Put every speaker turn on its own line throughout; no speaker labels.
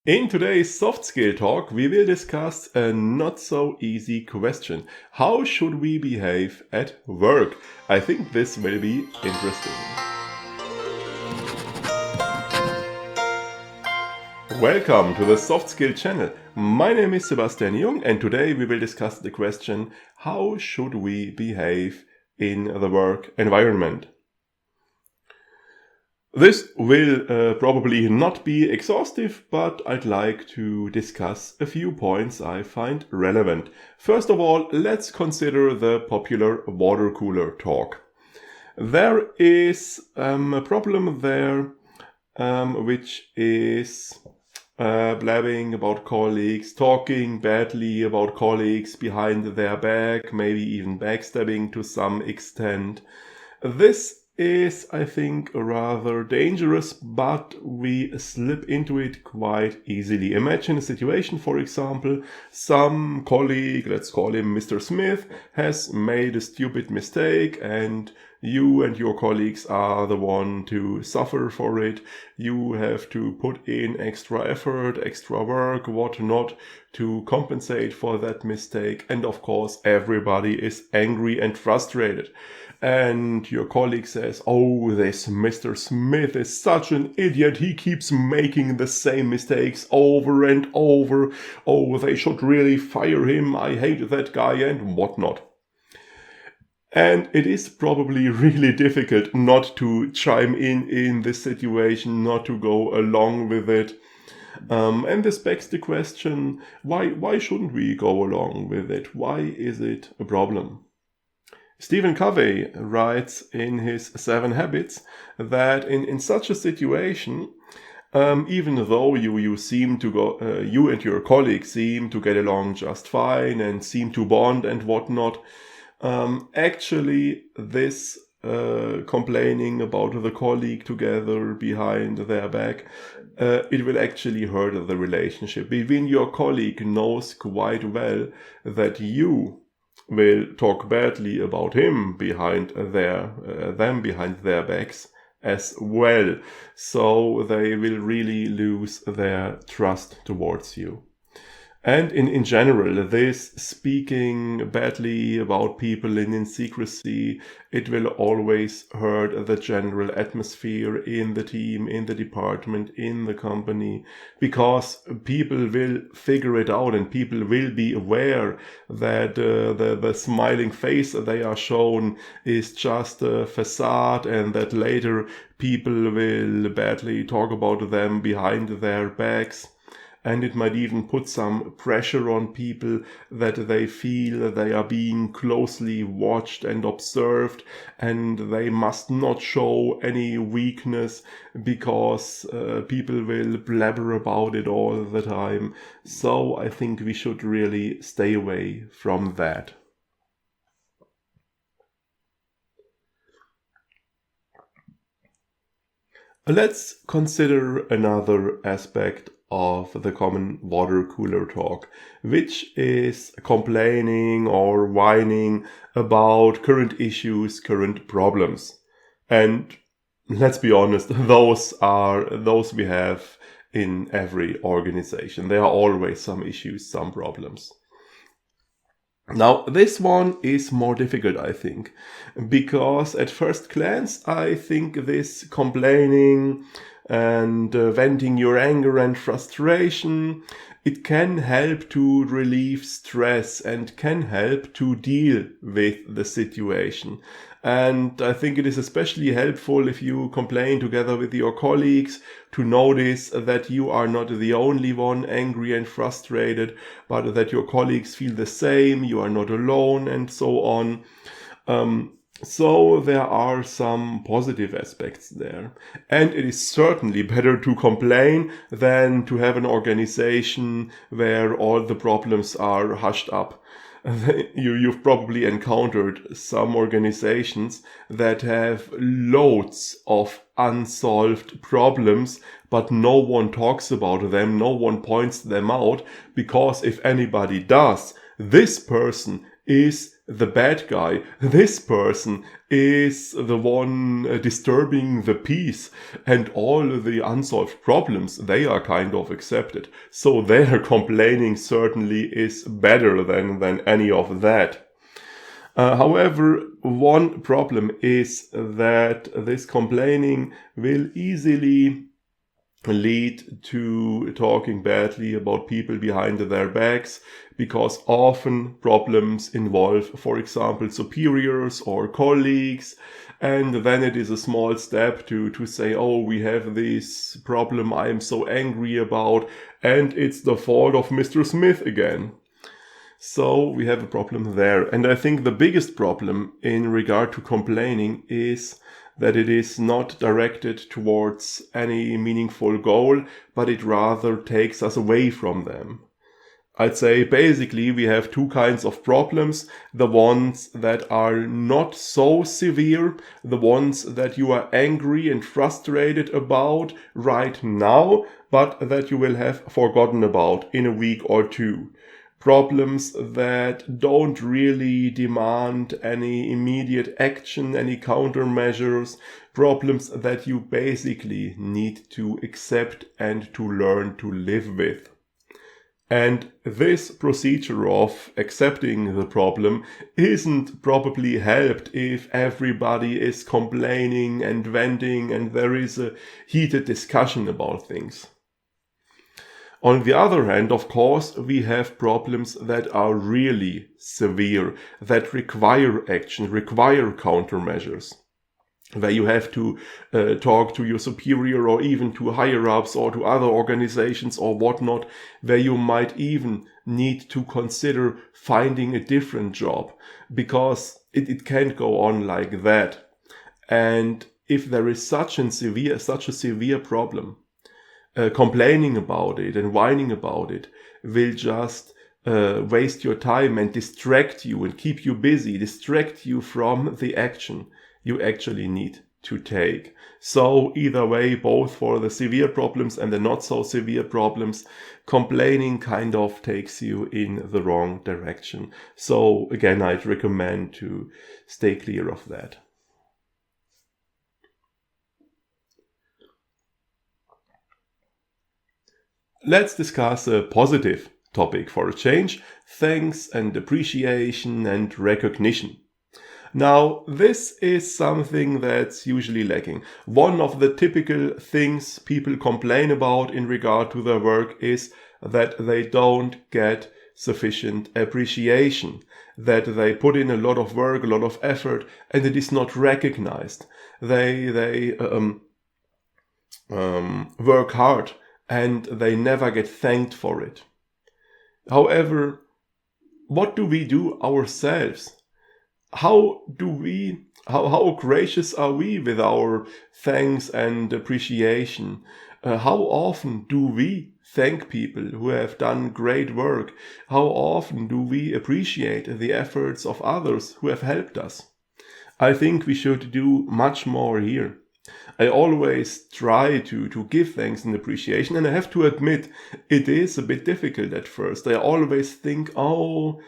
In today's soft skill talk, we will discuss a not so easy question. How should we behave at work? I think this will be interesting. Welcome to the Soft Skill channel. My name is Sebastian Jung and today we will discuss the question, how should we behave in the work environment? This will probably not be exhaustive, but I'd like to discuss a few points I find relevant. First of all, let's consider the popular water cooler talk. There is a problem there, which is blabbing about colleagues, talking badly about colleagues behind their back, maybe even backstabbing to some extent. This is, I think, rather dangerous, but we slip into it quite easily. Imagine a situation, for example, some colleague, let's call him Mr. Smith, has made a stupid mistake and you and your colleagues are the one to suffer for it. You have to put in extra effort, extra work, whatnot, to compensate for that mistake. And of course, everybody is angry and frustrated. And your colleague says, oh, this Mr. Smith is such an idiot. He keeps making the same mistakes over and over. Oh, they should really fire him. I hate that guy and whatnot. And it is probably really difficult not to chime in this situation, not to go along with it. And this begs the question, why shouldn't we go along with it? Why is it a problem? Stephen Covey writes in his 7 Habits that in such a situation, even though you seem to go, you and your colleagues seem to get along just fine and seem to bond and whatnot, actually this complaining about the colleague together behind their back, it will actually hurt the relationship. Even your colleague knows quite well that you will talk badly about him behind them behind their backs as well. So they will really lose their trust towards you. And in general, this speaking badly about people in secrecy, it will always hurt the general atmosphere in the team, in the department, in the company, because people will figure it out and people will be aware that the smiling face they are shown is just a facade and that later people will badly talk about them behind their backs. And it might even put some pressure on people that they feel they are being closely watched and observed and they must not show any weakness because people will blabber about it all the time. So I think we should really stay away from that. Let's consider another aspect of the common water cooler talk, which is complaining or whining about current issues, current problems. And let's be honest, those we have in every organization. There are always some issues, some problems. Now, this one is more difficult, I think, because at first glance, I think this complaining and venting your anger and frustration, it can help to relieve stress and can help to deal with the situation. And I think it is especially helpful if you complain together with your colleagues to notice that you are not the only one angry and frustrated, but that your colleagues feel the same, you are not alone, and so on. So there are some positive aspects there. And it is certainly better to complain than to have an organization where all the problems are hushed up. You've probably encountered some organizations that have loads of unsolved problems, but no one talks about them, no one points them out, because if anybody does, this person is the bad guy. This person is the one disturbing the peace, and all the unsolved problems, they are kind of accepted. So their complaining certainly is better than any of that. However, one problem is that this complaining will easily lead to talking badly about people behind their backs, because often problems involve, for example, superiors or colleagues, and then it is a small step to say, oh, we have this problem I am so angry about, and it's the fault of Mr. Smith again. So we have a problem there. And I think the biggest problem in regard to complaining is that it is not directed towards any meaningful goal, but it rather takes us away from them. I'd say basically we have two kinds of problems: the ones that are not so severe, the ones that you are angry and frustrated about right now, but that you will have forgotten about in a week or two. Problems that don't really demand any immediate action, any countermeasures, problems that you basically need to accept and to learn to live with. And this procedure of accepting the problem isn't probably helped if everybody is complaining and venting and there is a heated discussion about things. On the other hand, of course, we have problems that are really severe, that require action, require countermeasures, where you have to talk to your superior or even to higher ups or to other organizations or whatnot, where you might even need to consider finding a different job, because it can't go on like that. And if there is such a severe problem, complaining about it and whining about it will just waste your time and distract you and keep you busy, distract you from the action you actually need to take. So either way, both for the severe problems and the not so severe problems, complaining kind of takes you in the wrong direction. So again, I'd recommend to stay clear of that. Let's discuss a positive topic for a change: thanks and appreciation and recognition. Now, this is something that's usually lacking. One of the typical things people complain about in regard to their work is that they don't get sufficient appreciation, that they put in a lot of work, a lot of effort, and it is not recognized. They work hard, and they never get thanked for it. However, what do we do ourselves? How gracious are we with our thanks and appreciation? How often do we thank people who have done great work? How often do we appreciate the efforts of others who have helped us? I think we should do much more here. I always try to give thanks and appreciation, and I have to admit it is a bit difficult at first. I always think, oh,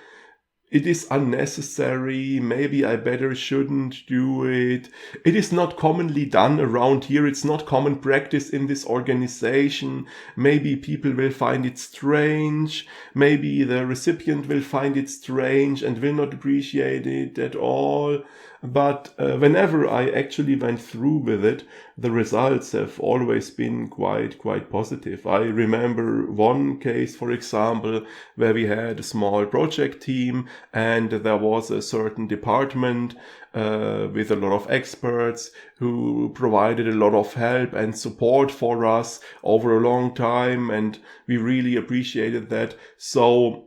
it is unnecessary, maybe I better shouldn't do it. It is not commonly done around here, it's not common practice in this organization. Maybe people will find it strange, maybe the recipient will find it strange and will not appreciate it at all. But whenever I actually went through with it, the results have always been quite positive. I remember one case, for example, where we had a small project team and there was a certain department with a lot of experts who provided a lot of help and support for us over a long time, and we really appreciated that. So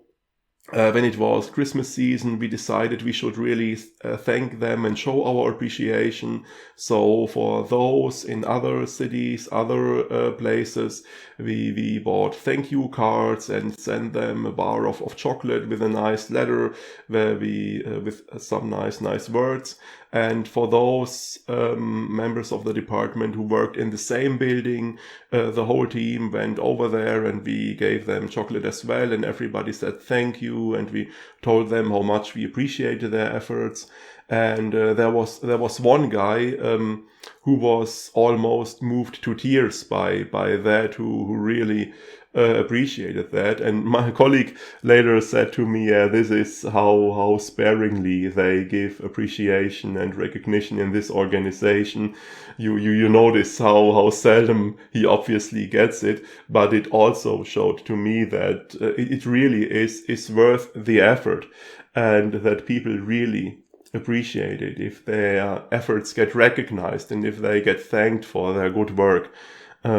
when it was Christmas season, we decided we should really thank them and show our appreciation. So for those in other cities, other places, we bought thank you cards and sent them a bar of chocolate with a nice letter where we with some nice words. And for those members of the department who worked in the same building, the whole team went over there and we gave them chocolate as well, and everybody said thank you you, and we told them how much we appreciated their efforts. And there was one guy who was almost moved to tears by that, who really appreciated that. And my colleague later said to me, this is how sparingly they give appreciation and recognition in this organization. You notice how seldom he obviously gets it, but it also showed to me that it really is worth the effort, and that people really appreciate it if their efforts get recognized and if they get thanked for their good work.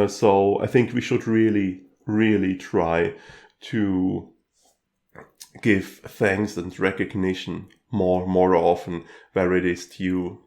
So I think we should really try to give thanks and recognition more often where it is due.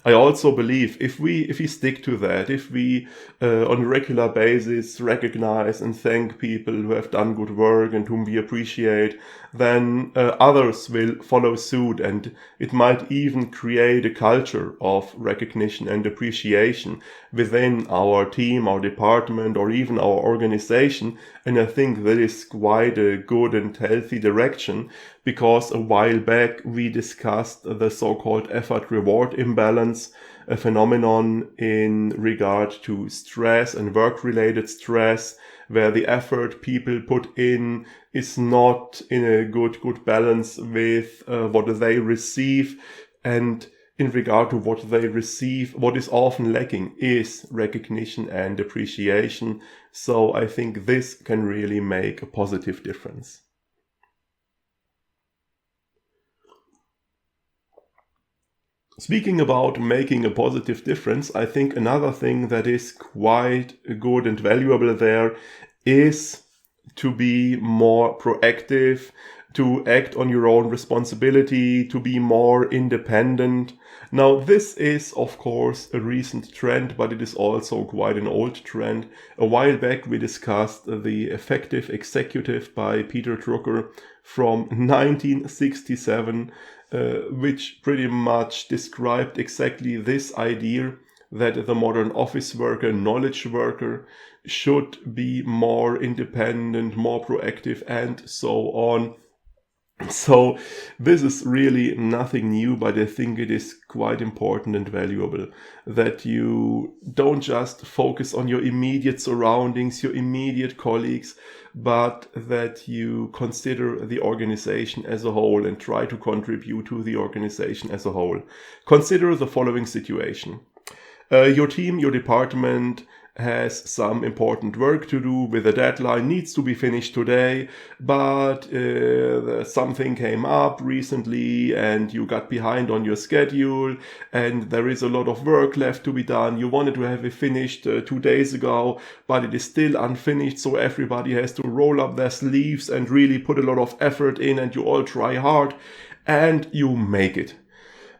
I also believe if we stick to that, if we on a regular basis recognize and thank people who have done good work and whom we appreciate, then others will follow suit, and it might even create a culture of recognition and appreciation within our team, our department, or even our organization. And I think that is quite a good and healthy direction, because a while back we discussed the so-called effort-reward imbalance, a phenomenon in regard to stress and work-related stress, where the effort people put in is not in a good balance with what they receive. And in regard to what they receive, what is often lacking is recognition and appreciation. So I think this can really make a positive difference. Speaking about making a positive difference, I think another thing that is quite good and valuable there is to be more proactive, to act on your own responsibility, to be more independent. Now, this is, of course, a recent trend, but it is also quite an old trend. A while back, we discussed The Effective Executive by Peter Drucker from 1967, which pretty much described exactly this idea that the modern office worker, knowledge worker, should be more independent, more proactive, and so on. So this is really nothing new, but I think it is quite important and valuable that you don't just focus on your immediate surroundings, your immediate colleagues, but that you consider the organization as a whole and try to contribute to the organization as a whole. Consider the following situation. Your team, your department has some important work to do with a deadline, needs to be finished today, but something came up recently and you got behind on your schedule and there is a lot of work left to be done. You wanted to have it finished 2 days ago, but it is still unfinished, so everybody has to roll up their sleeves and really put a lot of effort in, and you all try hard and you make it.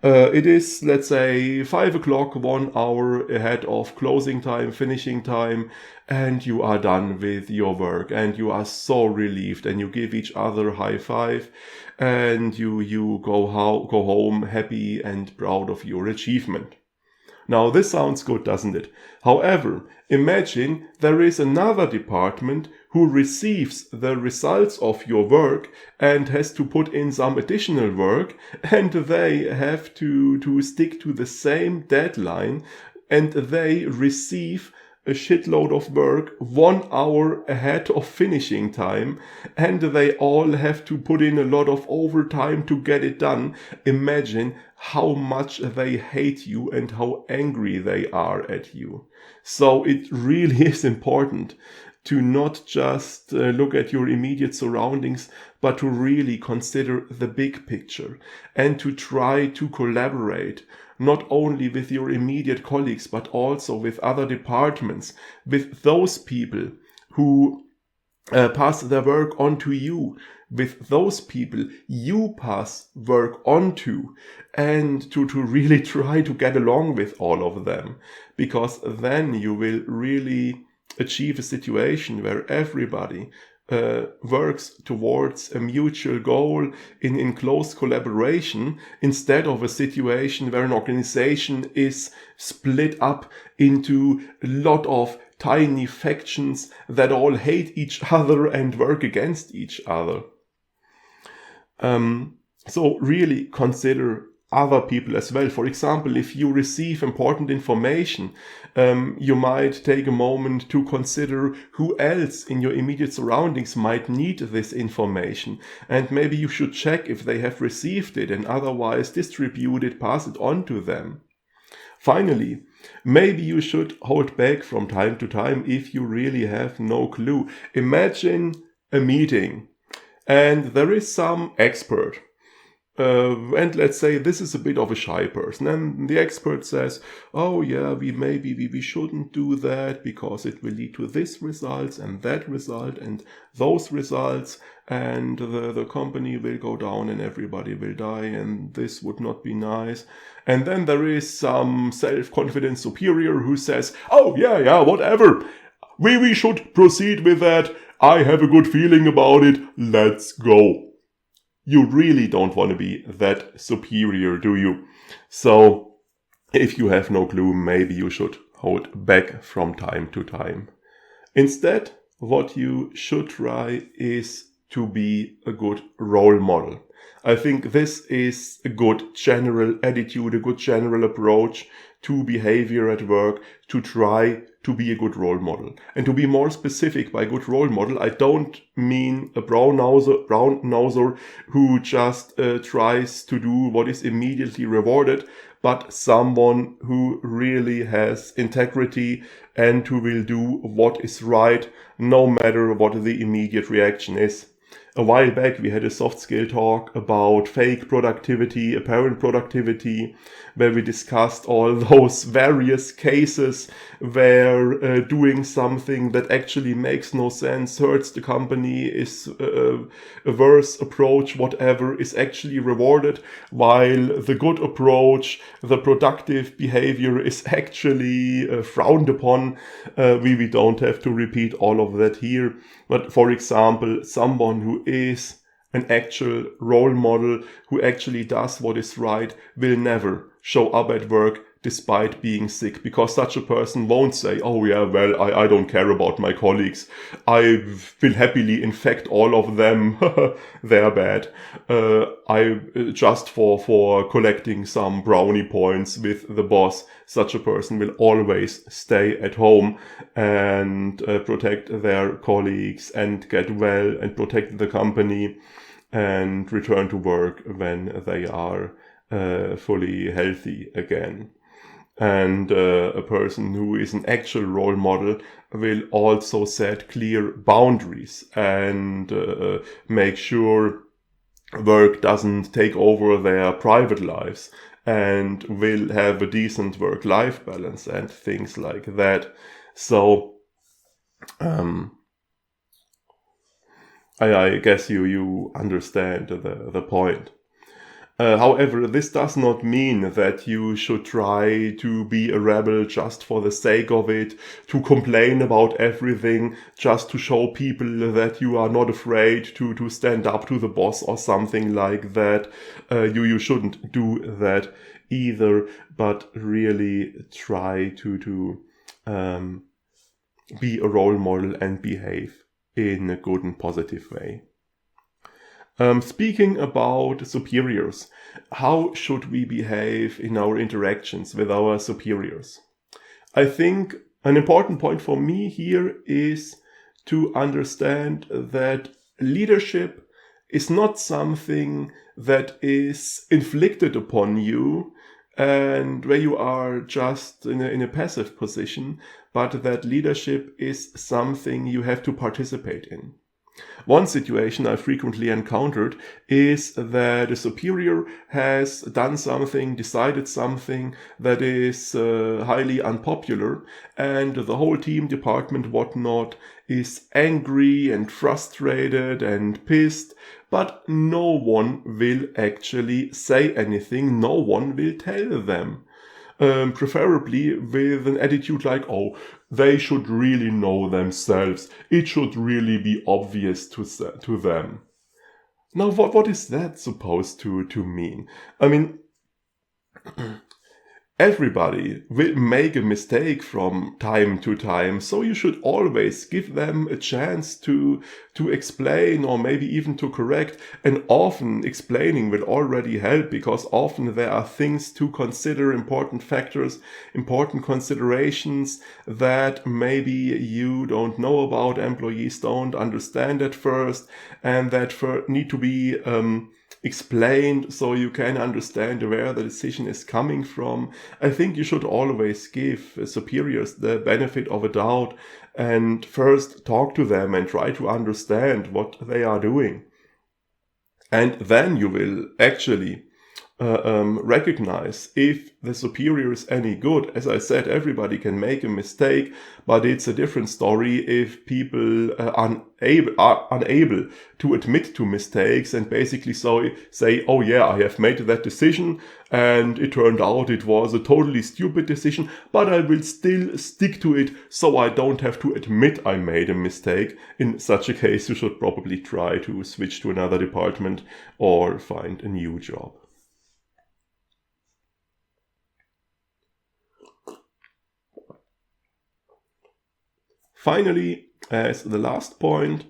It is, let's say, 5 o'clock, 1 hour ahead of closing time, finishing time, and you are done with your work and you are so relieved, and you give each other a high five and you go home happy and proud of your achievement. Now, this sounds good, doesn't it? However, imagine there is another department who receives the results of your work and has to put in some additional work, and they have to stick to the same deadline, and they receive a shitload of work 1 hour ahead of finishing time, and they all have to put in a lot of overtime to get it done. Imagine how much they hate you and how angry they are at you. So it really is important to not just look at your immediate surroundings, but to really consider the big picture and to try to collaborate not only with your immediate colleagues, but also with other departments, with those people who pass their work on to you, with those people you pass work on to, and to really try to get along with all of them, because then you will really achieve a situation where everybody works towards a mutual goal in close collaboration, instead of a situation where an organization is split up into a lot of tiny factions that all hate each other and work against each other. So really consider other people as well. For example, if you receive important information, you might take a moment to consider who else in your immediate surroundings might need this information. And maybe you should check if they have received it and otherwise distribute it, pass it on to them. Finally, maybe you should hold back from time to time if you really have no clue. Imagine a meeting and there is some expert. And let's say this is a bit of a shy person, and the expert says, oh yeah, we shouldn't do that because it will lead to this results and that result and those results, and the company will go down and everybody will die, and this would not be nice. And then there is some self-confident superior who says, oh yeah, whatever, we should proceed with that, I have a good feeling about it, let's go. You really don't want to be that superior, do you? So, if you have no clue, maybe you should hold back from time to time. Instead, what you should try is to be a good role model. I think this is a good general attitude, a good general approach to behavior at work, to try to be a good role model. And to be more specific, by good role model, I don't mean a brown noser who just tries to do what is immediately rewarded, but someone who really has integrity and who will do what is right, no matter what the immediate reaction is. A while back, we had a soft skill talk about fake productivity, apparent productivity, where we discussed all those various cases where doing something that actually makes no sense, hurts the company, is a worse approach, whatever, is actually rewarded, while the good approach, the productive behavior, is actually frowned upon. We don't have to repeat all of that here. But for example, someone who is an actual role model, who actually does what is right, will never show up at work despite being sick, because such a person won't say, oh yeah, well, I don't care about my colleagues, I will happily infect all of them, they're bad, I just for collecting some brownie points with the boss. Such a person will always stay at home and protect their colleagues and get well and protect the company and return to work when they are fully healthy again. And a person who is an actual role model will also set clear boundaries and make sure work doesn't take over their private lives, and will have a decent work-life balance and things like that. So I guess you understand the point. However, this does not mean that you should try to be a rebel just for the sake of it, to complain about everything, just to show people that you are not afraid to stand up to the boss or something like that. You shouldn't do that either, but really try to be a role model and behave in a good and positive way. Speaking about superiors, how should we behave in our interactions with our superiors? I think an important point for me here is to understand that leadership is not something that is inflicted upon you and where you are just in a passive position, but that leadership is something you have to participate in. One situation I frequently encountered is that a superior has done something, decided something that is highly unpopular, and the whole team, department, whatnot, is angry and frustrated and pissed, but no one will actually say anything, no one will tell them. Preferably with an attitude like, oh, they should really know themselves. It should really be obvious to them. Now, what is that supposed to mean? I mean, everybody will make a mistake from time to time, so you should always give them a chance to explain, or maybe even to correct. And often explaining will already help, because often there are things to consider, important factors, important considerations that maybe you don't know about, employees don't understand at first, and that need to be explained so you can understand where the decision is coming from. I think you should always give superiors the benefit of a doubt and first talk to them and try to understand what they are doing. And then you will actually recognize if the superior is any good. As I said, everybody can make a mistake, but it's a different story if people are unable to admit to mistakes and basically say, oh yeah, I have made that decision and it turned out it was a totally stupid decision, but I will still stick to it so I don't have to admit I made a mistake. In such a case, you should probably try to switch to another department or find a new job. Finally, as the last point,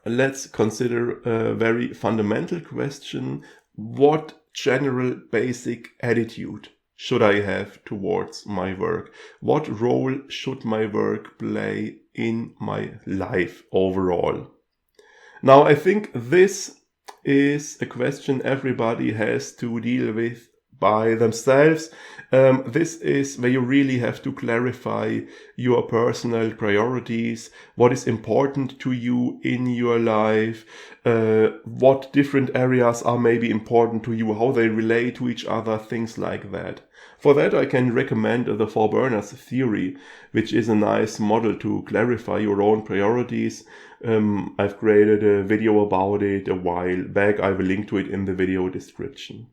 let's consider a very fundamental question. What general basic attitude should I have towards my work? What role should my work play in my life overall? Now, I think this is a question everybody has to deal with by themselves. This is where you really have to clarify your personal priorities, what is important to you in your life, what different areas are maybe important to you, how they relate to each other, things like that. For that, I can recommend the Four Burners theory, which is a nice model to clarify your own priorities. I've created a video about it a while back. I will link to it in the video description.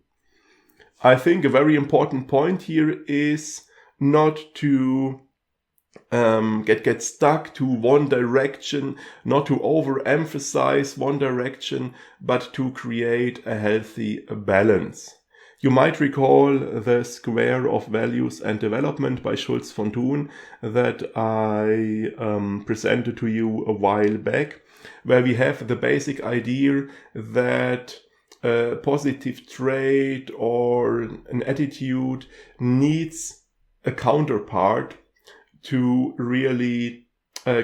I think a very important point here is not to get stuck to one direction, not to overemphasize one direction, but to create a healthy balance. You might recall the Square of Values and Development by Schulz von Thun that I presented to you a while back, where we have the basic idea that a positive trait or an attitude needs a counterpart to really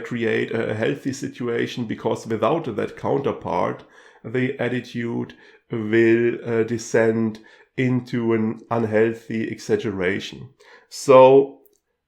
create a healthy situation, because without that counterpart, the attitude will descend into an unhealthy exaggeration. So,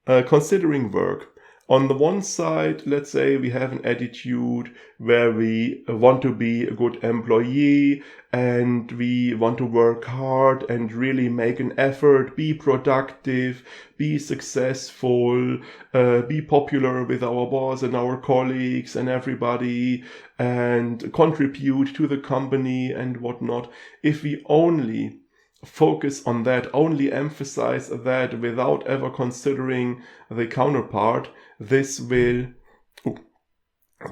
considering work, on the one side, let's say we have an attitude where we want to be a good employee and we want to work hard and really make an effort, be productive, be successful, be popular with our boss and our colleagues and everybody, and contribute to the company and whatnot. If we only focus on that, only emphasize that without ever considering the counterpart, this will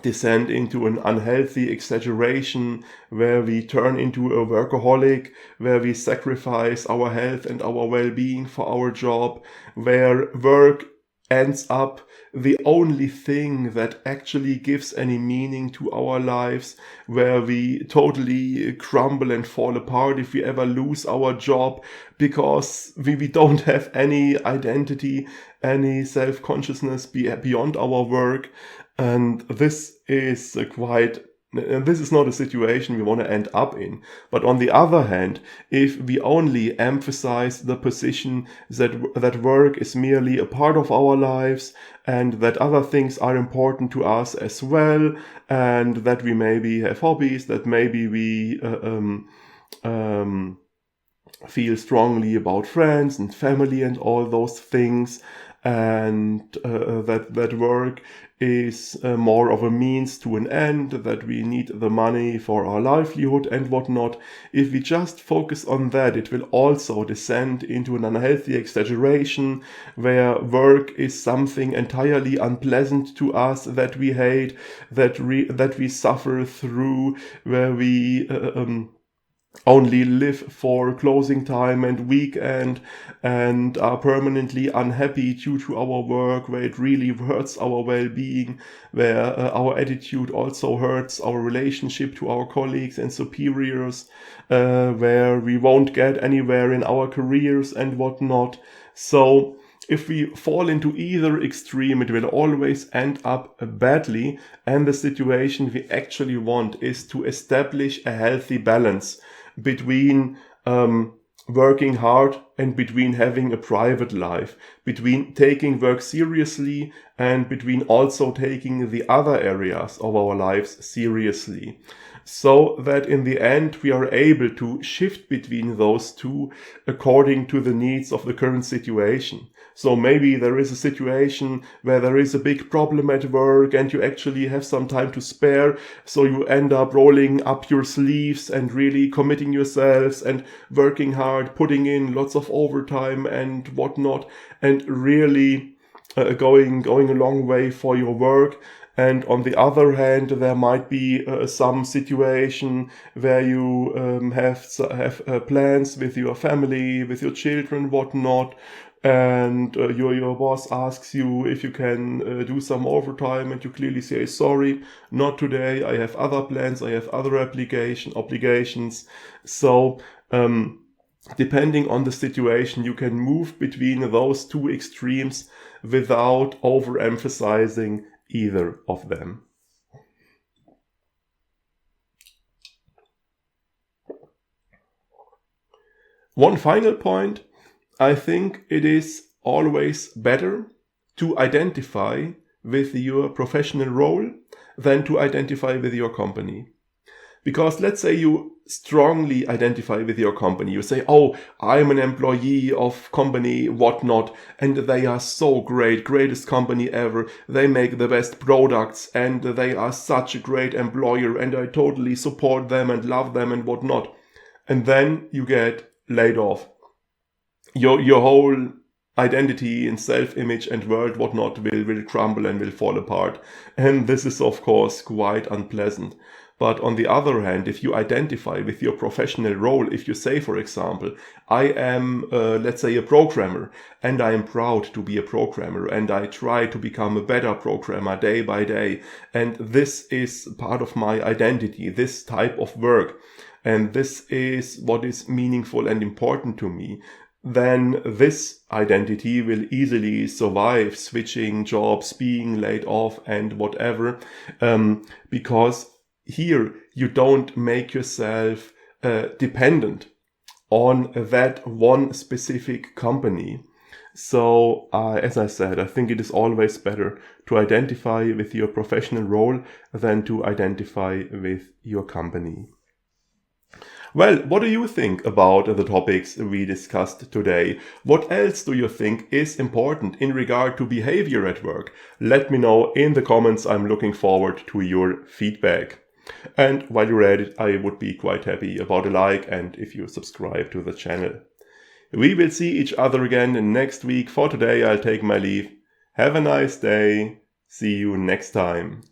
descend into an unhealthy exaggeration where we turn into a workaholic, where we sacrifice our health and our well-being for our job, where work ends up the only thing that actually gives any meaning to our lives, where we totally crumble and fall apart if we ever lose our job, because we don't have any identity, any self-consciousness beyond our work. And this is this is not a situation we want to end up in. But on the other hand, if we only emphasize the position that work is merely a part of our lives and that other things are important to us as well, and that we maybe have hobbies, that maybe we feel strongly about friends and family and all those things, and that work is more of a means to an end, that we need the money for our livelihood and whatnot. If we just focus on that, it will also descend into an unhealthy exaggeration where work is something entirely unpleasant to us, that we hate, that we suffer through, where we only live for closing time and weekend and are permanently unhappy due to our work, where it really hurts our well-being, where our attitude also hurts our relationship to our colleagues and superiors, where we won't get anywhere in our careers and whatnot. So if we fall into either extreme, it will always end up badly, and the situation we actually want is to establish a healthy balance between working hard and between having a private life, between taking work seriously and between also taking the other areas of our lives seriously, so that in the end we are able to shift between those two according to the needs of the current situation. So maybe there is a situation where there is a big problem at work and you actually have some time to spare, so you end up rolling up your sleeves and really committing yourselves and working hard, putting in lots of overtime and whatnot, and really going a long way for your work. And on the other hand, there might be some situation where you have plans with your family, with your children, whatnot, and your boss asks you if you can do some overtime, and you clearly say, sorry, not today, I have other plans, I have other obligations. So depending on the situation, you can move between those two extremes without overemphasizing either of them. One final point, I think it is always better to identify with your professional role than to identify with your company. Because let's say you strongly identify with your company. You say, oh, I'm an employee of company whatnot, and they are so great, greatest company ever. They make the best products, and they are such a great employer, and I totally support them and love them and whatnot. And then you get laid off. Your whole identity and self-image and world whatnot will crumble and will fall apart. And this is of course quite unpleasant. But on the other hand, if you identify with your professional role, if you say, for example, I am, let's say, a programmer, and I am proud to be a programmer, and I try to become a better programmer day by day, and this is part of my identity, this type of work, and this is what is meaningful and important to me, then this identity will easily survive switching jobs, being laid off, and whatever, because here you don't make yourself dependent on that one specific company. So as I said, I think it is always better to identify with your professional role than to identify with your company. Well, what do you think about the topics we discussed today? What else do you think is important in regard to behavior at work? Let me know in the comments. I'm looking forward to your feedback. And while you're at it, I would be quite happy about a like and if you subscribe to the channel. We will see each other again next week. For today, I'll take my leave. Have a nice day. See you next time.